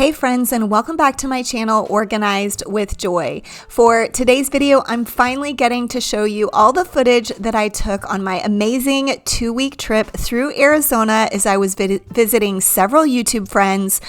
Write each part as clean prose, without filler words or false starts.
Hey friends, and welcome back to my channel, Organized with Joy. For today's video, I'm finally getting to show you all the footage that I took on my amazing 2-week trip through Arizona as I was visiting several YouTube friends.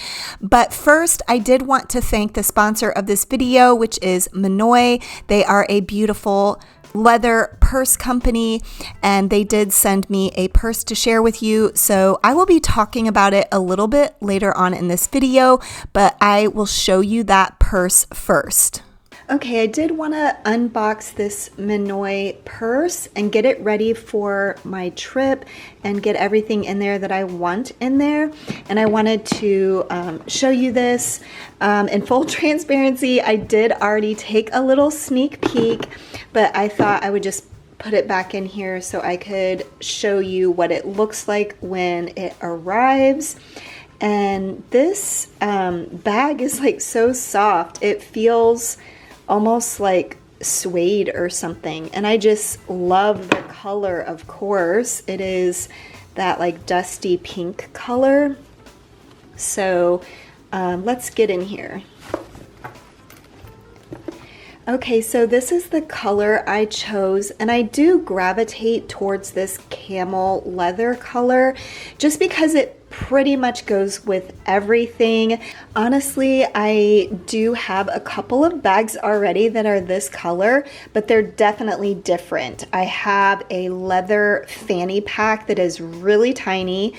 But first, I did want to thank the sponsor of this video, which is Manoy. They are a beautiful leather purse company, and they did send me a purse to share with you, so I will be talking about it a little bit later on in this video, but I will show you that purse first. Okay, I did want to unbox this Manoy purse and get it ready for my trip and get everything in there that I want in there. And I wanted to show you this. In full transparency, I did already take a little sneak peek, but I thought I would just put it back in here so I could show you what it looks like when it arrives. And this bag is like so soft. It feels almost like suede or something, and I just love the color. Of course, it is that like dusty pink color. So let's get in here. Okay, so this is the color I chose, and I do gravitate towards this camel leather color just because it pretty much goes with everything. Honestly, I do have a couple of bags already that are this color, but they're definitely different. I have a leather fanny pack that is really tiny,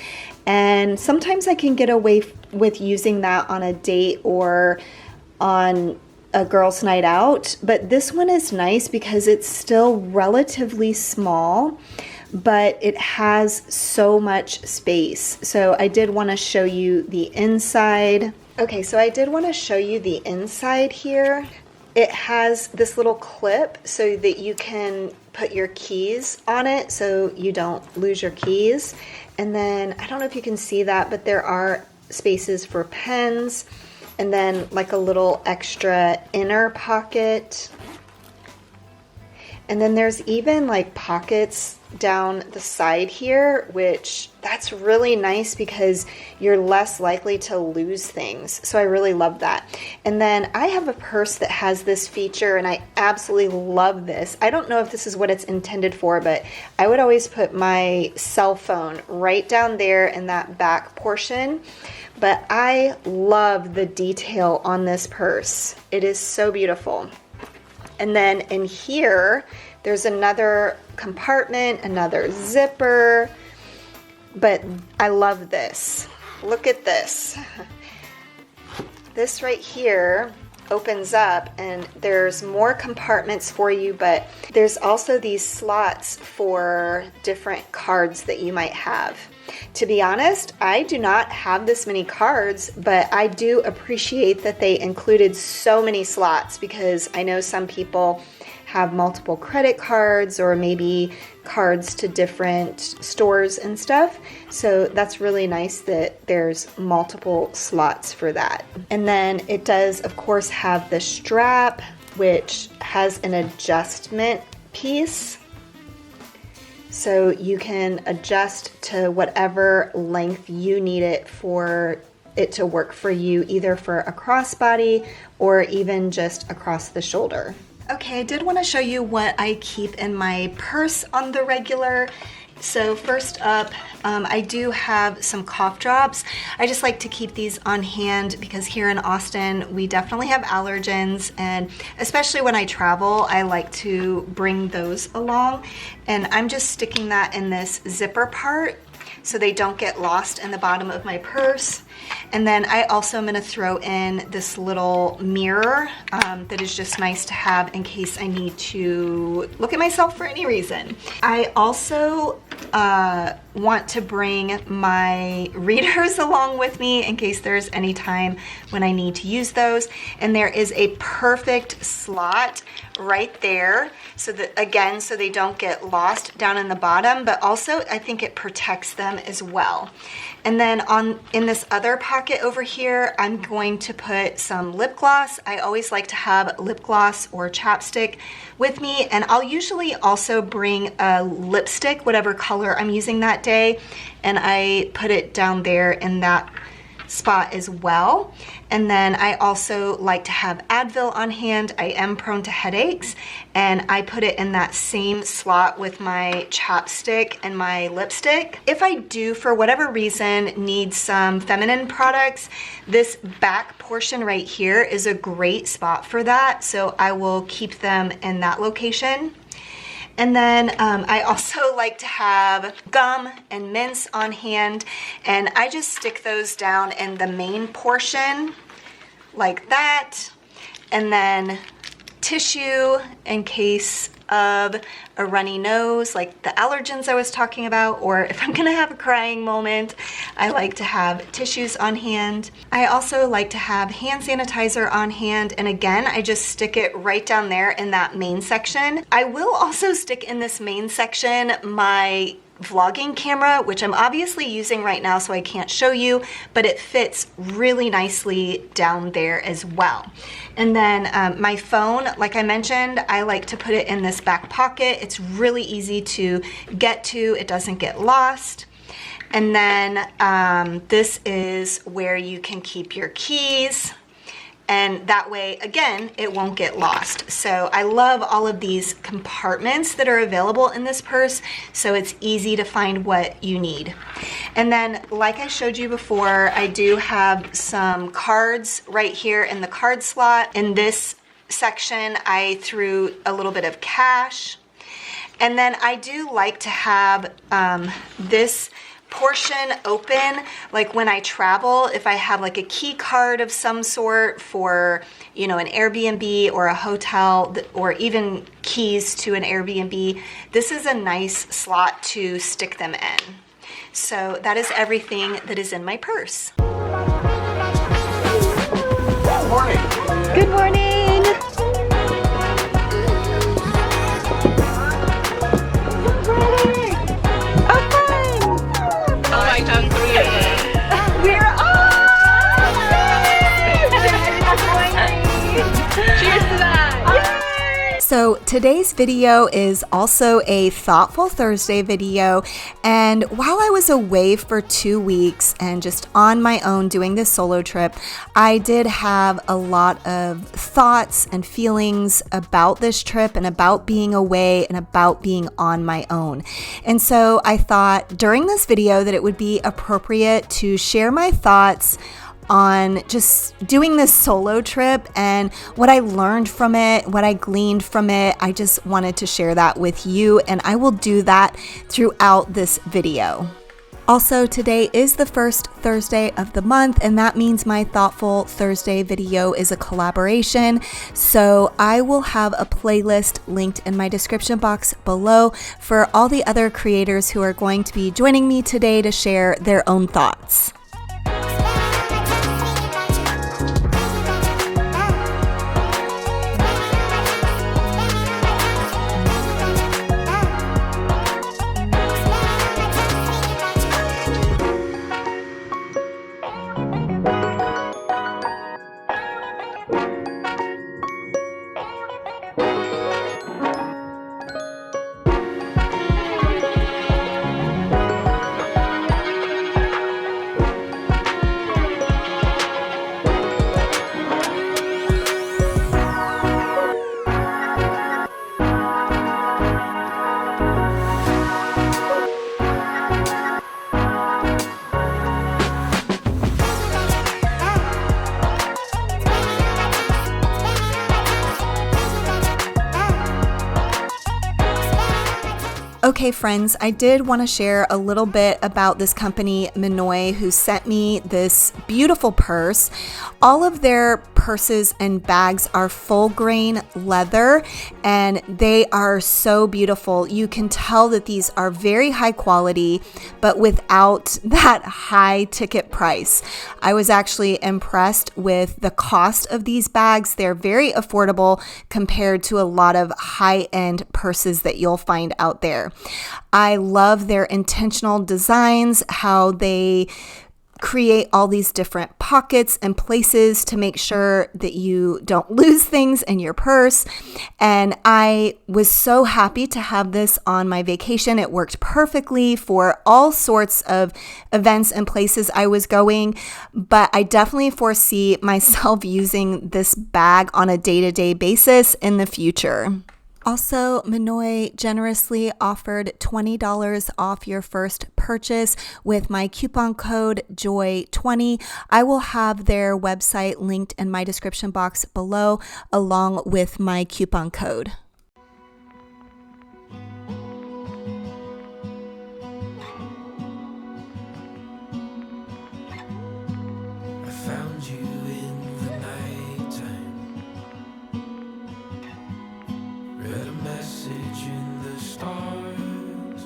and sometimes I can get away with using that on a date or on a girl's night out, but this one is nice because it's still relatively small, but it has so much space. So I did want to show you the inside. Okay, so I did want to show you the inside here. It has this little clip so that you can put your keys on it so you don't lose your keys. And then, I don't know if you can see that, but there are spaces for pens, and then like a little extra inner pocket. And then there's even like pockets down the side here, which that's really nice because you're less likely to lose things. So I really love that. And then I have a purse that has this feature, and I absolutely love this. I don't know if this is what it's intended for, but I would always put my cell phone right down there in that back portion. But I love the detail on this purse. It is so beautiful. And then in here, there's another compartment, another zipper, but I love this. Look at this. This right here opens up, and there's more compartments for you, but there's also these slots for different cards that you might have. To be honest, I do not have this many cards, but I do appreciate that they included so many slots because I know some people have multiple credit cards or maybe cards to different stores and stuff. So that's really nice that there's multiple slots for that. And then it does, of course, have the strap, which has an adjustment piece. So you can adjust to whatever length you need it for it to work for you, either for a crossbody or even just across the shoulder. Okay, I did want to show you what I keep in my purse on the regular. So first up, I do have some cough drops. I just like to keep these on hand because here in Austin, we definitely have allergens, and especially when I travel, I like to bring those along. And I'm just sticking that in this zipper part so they don't get lost in the bottom of my purse. And then I also am going to throw in this little mirror that is just nice to have in case I need to look at myself for any reason. I also want to bring my readers along with me in case there's any time when I need to use those. And there is a perfect slot right there so that, again, so they don't get lost down in the bottom, but also I think it protects them as well. And then in this other pocket over here, I'm going to put some lip gloss. I always like to have lip gloss or chapstick with me, and I'll usually also bring a lipstick, whatever color I'm using that day, and I put it down there in that spot as well. And then I also like to have Advil on hand. I am prone to headaches, and I put it in that same slot with my chapstick and my lipstick. If I do, for whatever reason, need some feminine products, this back portion right here is a great spot for that, so I will keep them in that location. And then I also like to have gum and mints on hand, and I just stick those down in the main portion like that, and then tissue in case of a runny nose, like the allergens I was talking about, or if I'm gonna have a crying moment, I like to have tissues on hand. I also like to have hand sanitizer on hand, and again, I just stick it right down there in that main section. I will also stick in this main section my vlogging camera, which I'm obviously using right now, so I can't show you, but it fits really nicely down there as well. And then my phone, like I mentioned, I like to put it in this back pocket. It's really easy to get to. It doesn't get lost. And then this is where you can keep your keys. And that way, again, it won't get lost. So I love all of these compartments that are available in this purse, so it's easy to find what you need. And then, like I showed you before, I do have some cards right here in the card slot. In this section, I threw a little bit of cash. And then I do like to have this portion open, like when I travel, if I have like a key card of some sort for, you know, an Airbnb or a hotel, or even keys to an Airbnb, this is a nice slot to stick them in. So that is everything that is in my purse. Good morning. Good morning. So today's video is also a Thoughtful Thursday video, and while I was away for 2 weeks and just on my own doing this solo trip, I did have a lot of thoughts and feelings about this trip and about being away and about being on my own. And so I thought during this video that it would be appropriate to share my thoughts on just doing this solo trip and what I learned from it, what I gleaned from it. I just wanted to share that with you, and I will do that throughout this video. Also, today is the first Thursday of the month, and that means my Thoughtful Thursday video is a collaboration. So I will have a playlist linked in my description box below for all the other creators who are going to be joining me today to share their own thoughts. Okay, friends, I did want to share a little bit about this company, Minoy, who sent me this beautiful purse. All of their purses and bags are full grain leather, and they are so beautiful. You can tell that these are very high quality, but without that high ticket price. I was actually impressed with the cost of these bags. They're very affordable compared to a lot of high-end purses that you'll find out there. I love their intentional designs, how they create all these different pockets and places to make sure that you don't lose things in your purse. And I was so happy to have this on my vacation. It worked perfectly for all sorts of events and places I was going, but I definitely foresee myself using this bag on a day-to-day basis in the future. Also, Minoy generously offered $20 off your first purchase with my coupon code JOY20. I will have their website linked in my description box below, along with my coupon code. I found you in the nighttime. Read a message in the stars.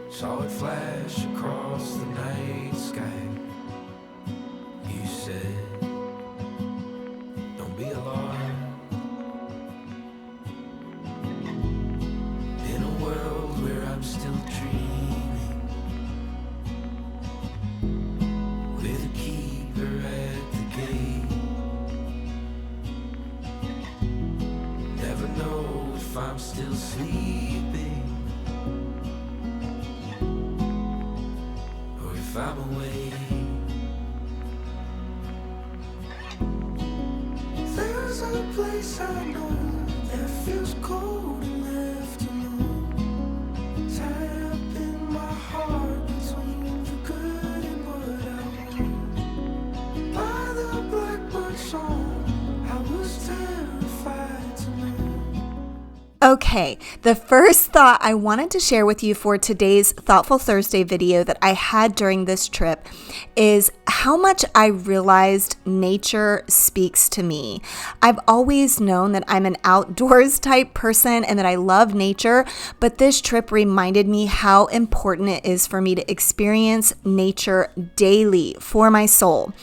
Saw it flash across the night sky. You said, don't be alarmed. In a world where I'm still dreaming, with a keeper at the gate. Never know if I'm still sleeping or if I'm awake. There's a place I know that feels cold and left alone. Tap in my heart between the good and what I want. By the blackbird song, I was terrified to know. Okay, the first thought I wanted to share with you for today's Thoughtful Thursday video that I had during this trip is how much I realized nature speaks to me. I've always known that I'm an outdoors type person and that I love nature, but this trip reminded me how important it is for me to experience nature daily for my soul.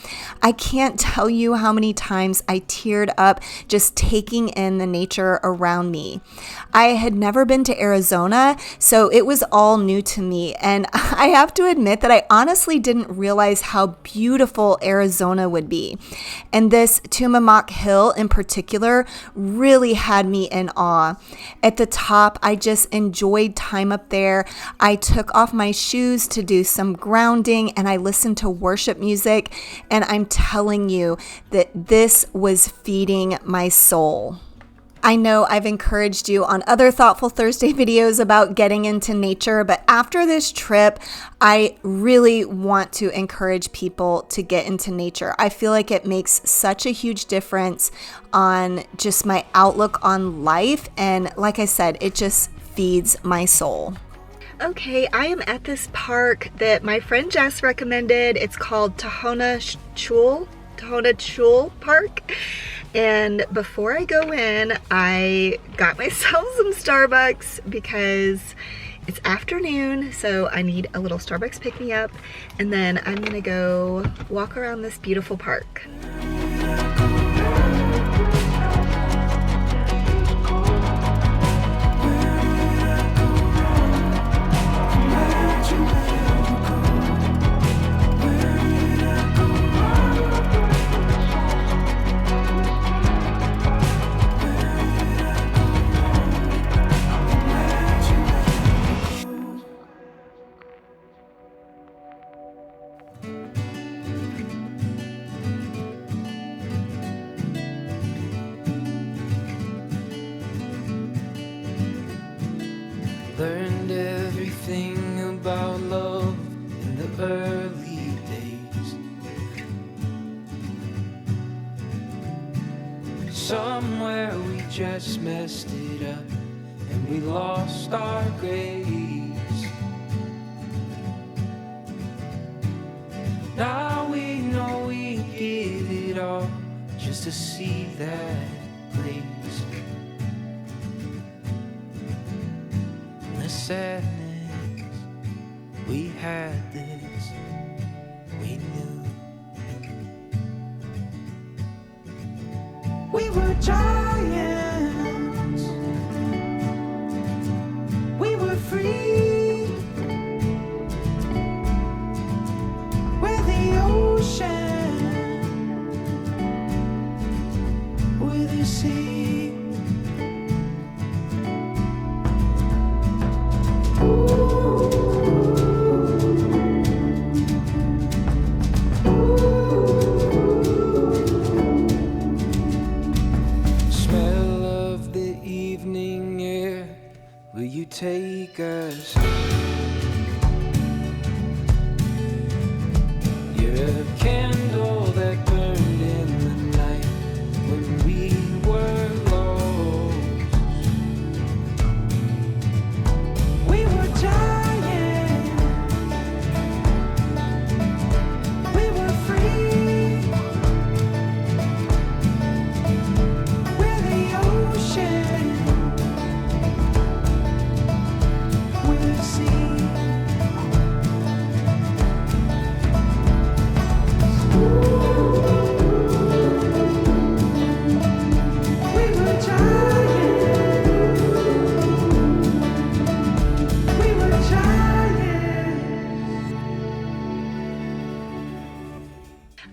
I can't tell you how many times I teared up just taking in the nature around me. I had never been to Arizona, so it was all new to me. And I have to admit that I honestly didn't realize how beautiful Arizona would be. And this Tumamoc Hill in particular really had me in awe. At the top, I just enjoyed time up there. I took off my shoes to do some grounding and I listened to worship music. And I'm telling you that this was feeding my soul. I know I've encouraged you on other Thoughtful Thursday videos about getting into nature, but after this trip, I really want to encourage people to get into nature. I feel like it makes such a huge difference on just my outlook on life. And like I said, it just feeds my soul. Okay, I am at this park that my friend Jess recommended. It's called Tahona CH Park. And before I go in, I got myself some Starbucks because it's afternoon, so I need a little Starbucks pick-me-up. And then I'm gonna go walk around this beautiful park. Learned everything about love in the early days. Somewhere we just messed it up and we lost our grace. Now we know we did it all just to see that place. The sadness, we had this, we knew. We were giants, we were free. morning air, will you take us? You're a candle that burned in the night when we were lost. We were giants, we were free. We're the ocean, we're the sea. We were giants, we were giants.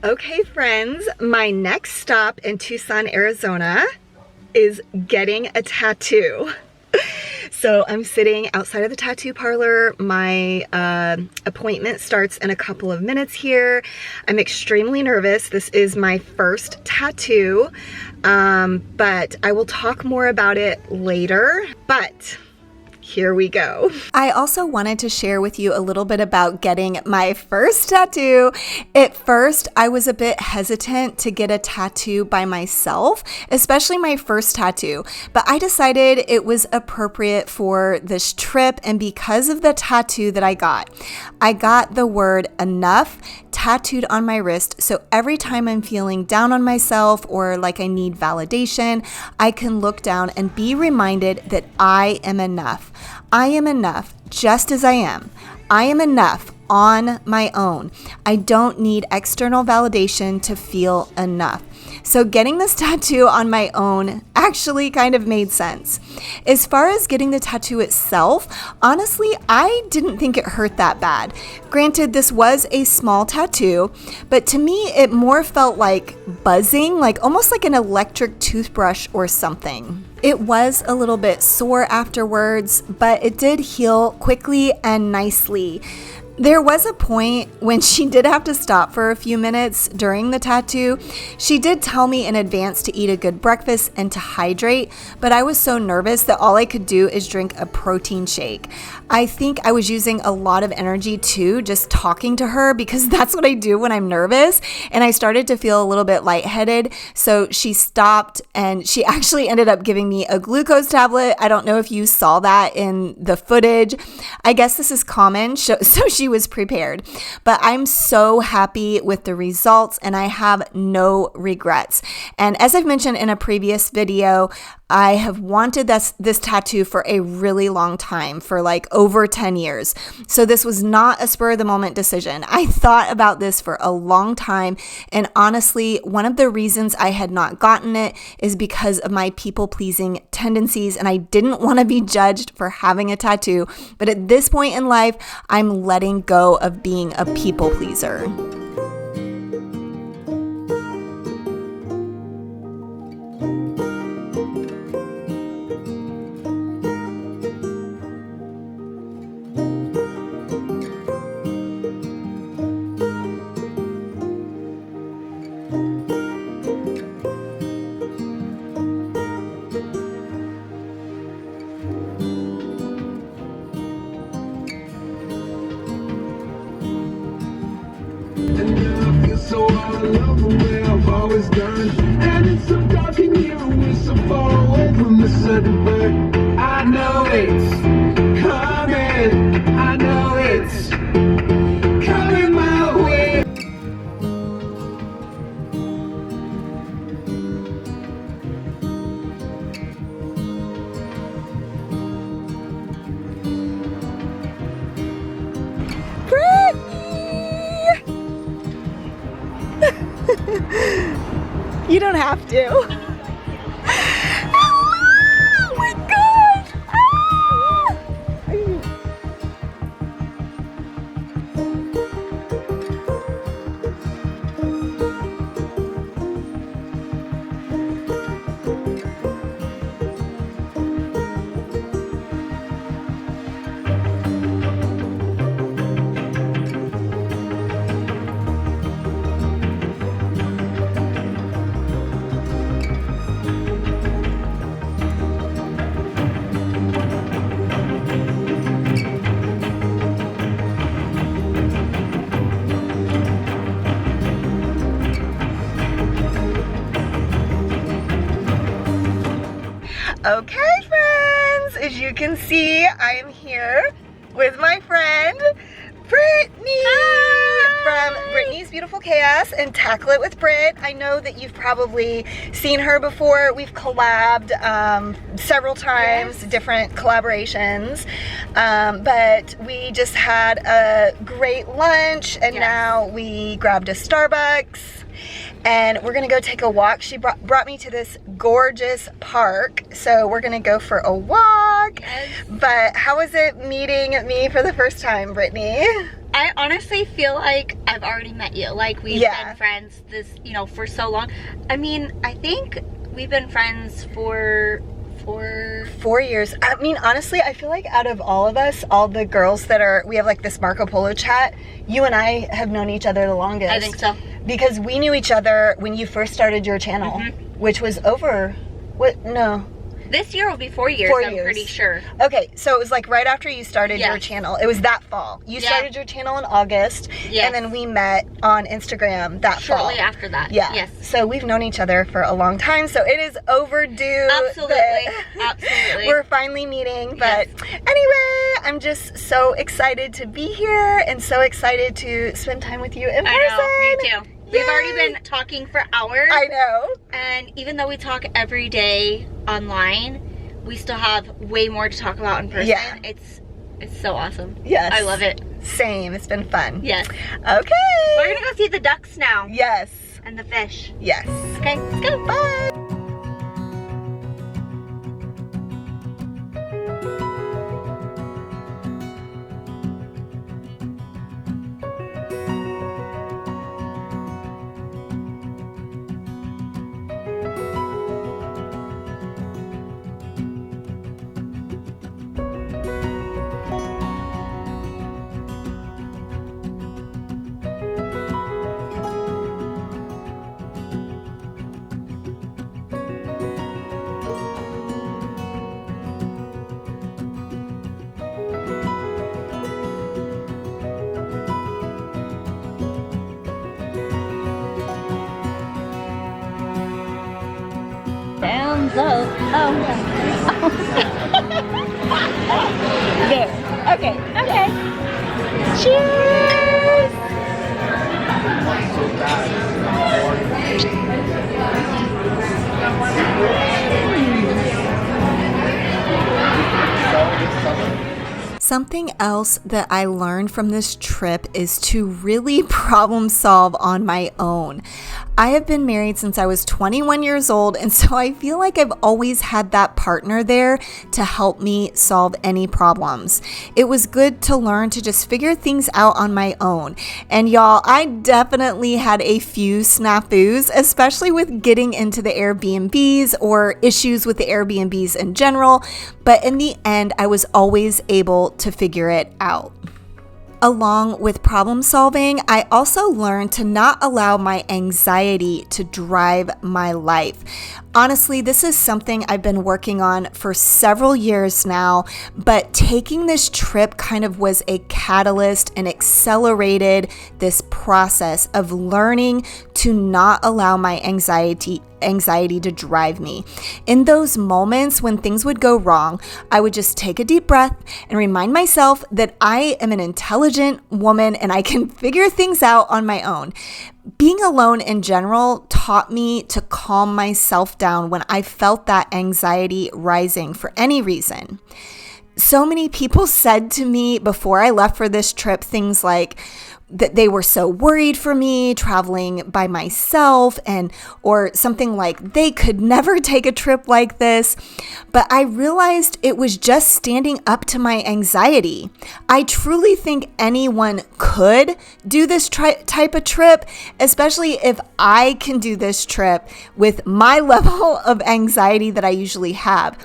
Okay, friends, my next stop in Tucson, Arizona is getting a tattoo. So I'm sitting outside of the tattoo parlor. My appointment starts in a couple of minutes here. I'm extremely nervous. This is my first tattoo, but I will talk more about it later. But here we go. I also wanted to share with you a little bit about getting my first tattoo. At first, I was a bit hesitant to get a tattoo by myself, especially my first tattoo, but I decided it was appropriate for this trip, and because of the tattoo that I got the word enough tattooed on my wrist, so every time I'm feeling down on myself or like I need validation, I can look down and be reminded that I am enough. I am enough just as I am. I am enough on my own. I don't need external validation to feel enough. So getting this tattoo on my own actually kind of made sense. As far as getting the tattoo itself, honestly, I didn't think it hurt that bad. Granted, this was a small tattoo, but to me, it more felt like buzzing, like almost like an electric toothbrush or something. It was a little bit sore afterwards, but it did heal quickly and nicely. There was a point when she did have to stop for a few minutes during the tattoo. She did tell me in advance to eat a good breakfast and to hydrate, but I was so nervous that all I could do is drink a protein shake. I think I was using a lot of energy too, just talking to her, because that's what I do when I'm nervous, and I started to feel a little bit lightheaded. So she stopped and she actually ended up giving me a glucose tablet. I don't know if you saw that in the footage. I guess this is common, so she was prepared. But I'm so happy with the results and I have no regrets. And as I've mentioned in a previous video, I have wanted this tattoo for a really long time, for like over 10 years. So this was not a spur of the moment decision. I thought about this for a long time. And honestly, one of the reasons I had not gotten it is because of my people pleasing tendencies. And I didn't want to be judged for having a tattoo. But at this point in life, I'm letting go of being a people pleaser. So I love the way I've always done. And it's so dark in here and we're so far away from the sun. But I know it's coming. I know it's coming my way. You don't have to. Oh my gosh! Okay, friends, as you can see, I am here with my friend, Britney. From Britney's Beautiful Chaos and Tackle It with Brit. I know that you've probably seen her before. We've collabed several times, different collaborations. But we just had a great lunch, and now we grabbed a Starbucks. And we're gonna go take a walk. She brought me to this gorgeous park, so we're gonna go for a walk. But how was it meeting me for the first time, Brittany? I honestly feel like I've already met you. Like, we've been friends for so long. I mean, I think we've been friends for 4 years. I mean, honestly, I feel like out of all of us, all the girls we have like this Marco Polo chat, you and I have known each other the longest. I think so. Because we knew each other when you first started your channel, which was this year will be 4 years, I'm pretty sure. Okay, so it was like right after you started your channel. It was that fall. You started your channel in August, and then we met on Instagram that fall. Shortly after that. Yeah. Yes. So we've known each other for a long time, so it is overdue. Absolutely. Absolutely. We're finally meeting, but anyway, I'm just so excited to be here and so excited to spend time with you in person. I know, me too. We've already been talking for hours. I know. And even though we talk every day online, we still have way more to talk about in person. Yeah. It's so awesome. Yes. I love it. Same. It's been fun. Yes. Okay. We're gonna go see the ducks now. Yes. And the fish. Yes. Okay, let's go. Bye. Hands up. Oh. There. Okay. Okay. Cheers. Something else that I learned from this trip is to really problem solve on my own. I have been married since I was 21 years old, and so I feel like I've always had that partner there to help me solve any problems. It was good to learn to just figure things out on my own. And y'all, I definitely had a few snafus, especially with getting into the Airbnbs or issues with the Airbnbs in general, but in the end, I was always able to figure it out. Along with problem solving, I also learned to not allow my anxiety to drive my life. Honestly, this is something I've been working on for several years now, but taking this trip kind of was a catalyst and accelerated this process of learning to not allow my anxiety to drive me. In those moments when things would go wrong, I would just take a deep breath and remind myself that I am an intelligent woman and I can figure things out on my own. Being alone in general taught me to calm myself down when I felt that anxiety rising for any reason. So many people said to me before I left for this trip things like that they were so worried for me traveling by myself, or something like they could never take a trip like this. But I realized it was just standing up to my anxiety. I truly think anyone could do this type of trip, especially if I can do this trip with my level of anxiety that I usually have.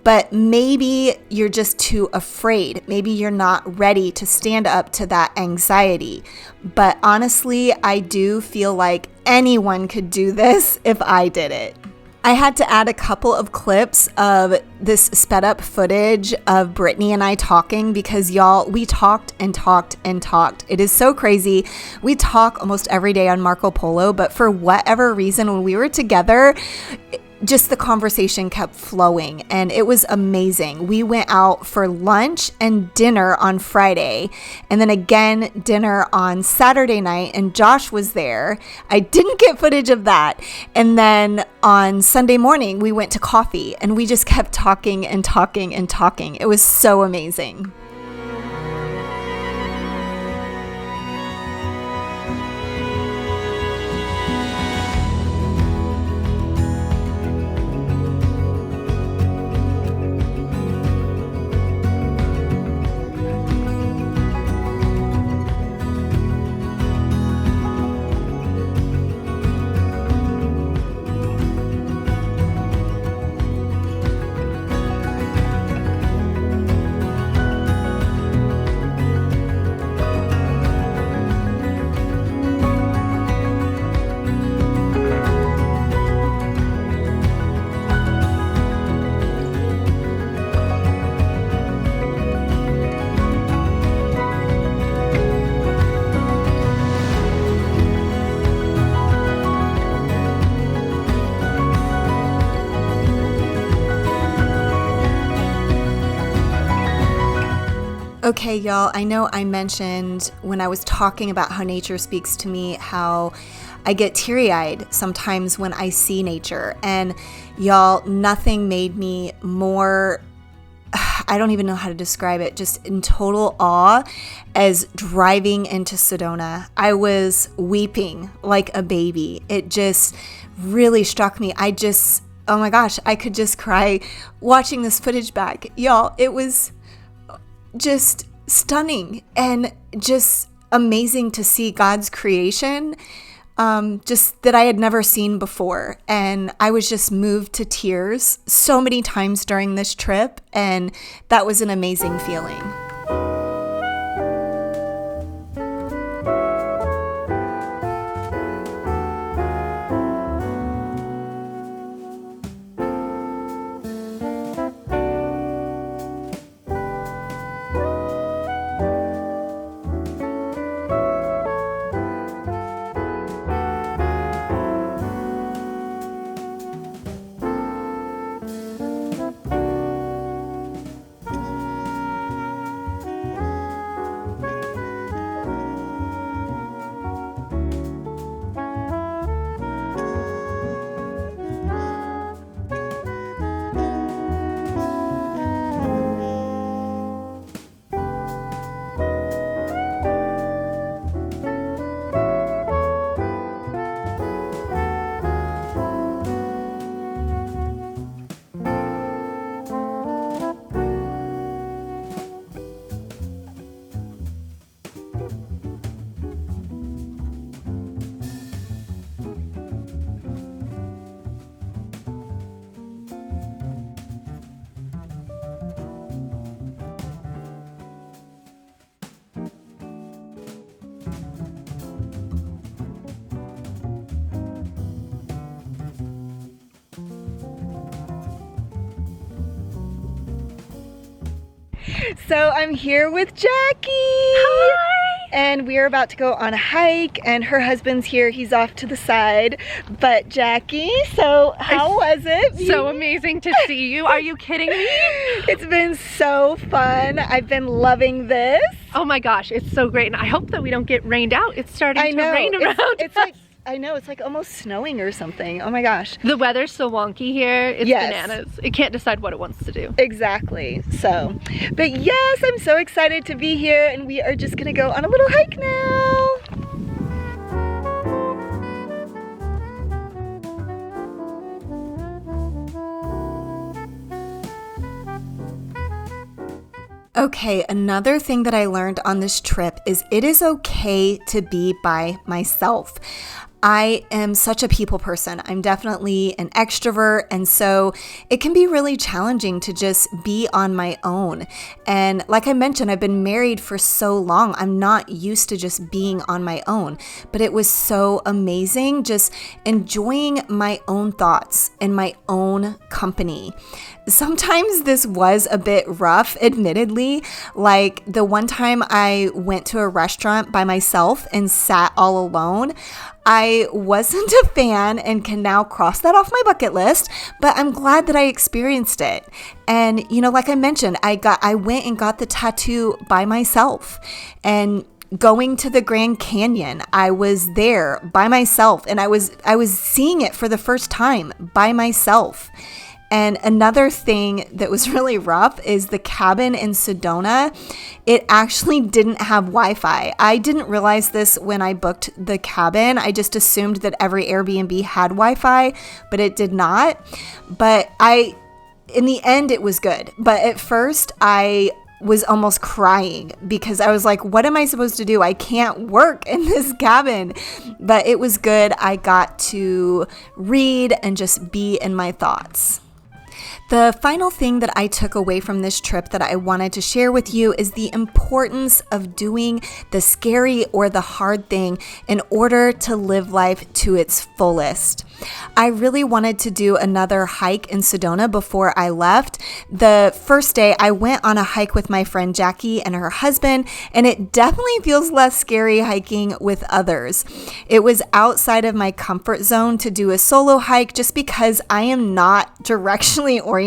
But maybe you're just too afraid. Maybe you're not ready to stand up to that anxiety. But honestly, I do feel like anyone could do this if I did it. I had to add a couple of clips of this sped up footage of Britney and I talking because y'all, we talked and talked and talked. It is so crazy. We talk almost every day on Marco Polo, but for whatever reason, when we were together, just the conversation kept flowing and it was amazing. We went out for lunch and dinner on Friday and then again dinner on Saturday night, and Josh was there. I didn't get footage of that. And then on Sunday morning we went to coffee and we just kept talking and talking and talking. It was so amazing. Okay, y'all, I know I mentioned when I was talking about how nature speaks to me, how I get teary-eyed sometimes when I see nature. And y'all, nothing made me more, I don't even know how to describe it, just in total awe as driving into Sedona. I was weeping like a baby. It just really struck me. Oh my gosh, I could just cry watching this footage back. Y'all, it was just stunning and just amazing to see God's creation, just that I had never seen before. And I was just moved to tears so many times during this trip, and that was an amazing feeling. So I'm here with Jackie. Hi. And we are about to go on a hike, and her husband's here. He's off to the side. But Jackie, so how was it? So amazing to see you. Are you kidding me? It's been so fun. I've been loving this. Oh my gosh, it's so great. And I hope that we don't get rained out. It's starting to rain around it's us. like, I know, it's like almost snowing or something. Oh my gosh. The weather's so wonky here. It's bananas. It can't decide what it wants to do. Exactly. So, but yes, I'm so excited to be here, and we are just gonna go on a little hike now. Okay, another thing that I learned on this trip is it is okay to be by myself. I am such a people person. I'm definitely an extrovert, and so it can be really challenging to just be on my own. And like I mentioned, I've been married for so long. I'm not used to just being on my own, but it was so amazing just enjoying my own thoughts and my own company. Sometimes this was a bit rough, admittedly. Like the one time I went to a restaurant by myself and sat all alone, I wasn't a fan and can now cross that off my bucket list, but I'm glad that I experienced it. And, like I mentioned, I went and got the tattoo by myself. And going to the Grand Canyon, I was there by myself, and I was seeing it for the first time by myself. And another thing that was really rough is the cabin in Sedona. It actually didn't have Wi-Fi. I didn't realize this when I booked the cabin. I just assumed that every Airbnb had Wi-Fi, but it did not. But in the end, it was good. But at first, I was almost crying because I was like, what am I supposed to do? I can't work in this cabin. But it was good. I got to read and just be in my thoughts. The final thing that I took away from this trip that I wanted to share with you is the importance of doing the scary or the hard thing in order to live life to its fullest. I really wanted to do another hike in Sedona before I left. The first day I went on a hike with my friend Jackie and her husband, and it definitely feels less scary hiking with others. It was outside of my comfort zone to do a solo hike just because I am not directionally oriented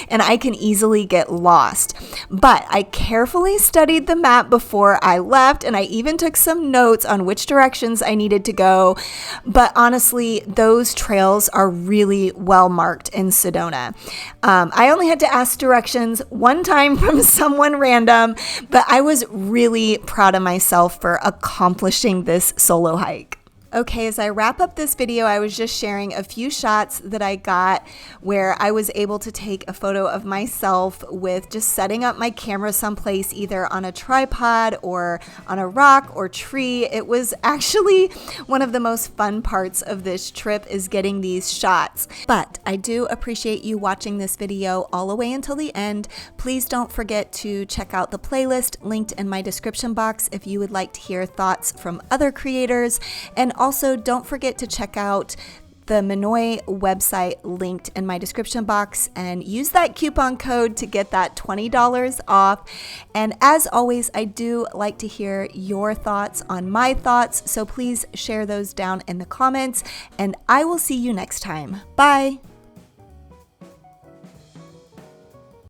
and I can easily get lost. But I carefully studied the map before I left, and I even took some notes on which directions I needed to go. But honestly, those trails are really well marked in Sedona. I only had to ask directions one time from someone random, but I was really proud of myself for accomplishing this solo hike. Okay, as I wrap up this video, I was just sharing a few shots that I got where I was able to take a photo of myself with just setting up my camera someplace, either on a tripod or on a rock or tree. It was actually one of the most fun parts of this trip is getting these shots. But I do appreciate you watching this video all the way until the end. Please don't forget to check out the playlist linked in my description box if you would like to hear thoughts from other creators. And also, don't forget to check out the Minoy website linked in my description box and use that coupon code to get that $20 off. And as always, I do like to hear your thoughts on my thoughts, so please share those down in the comments, and I will see you next time. Bye!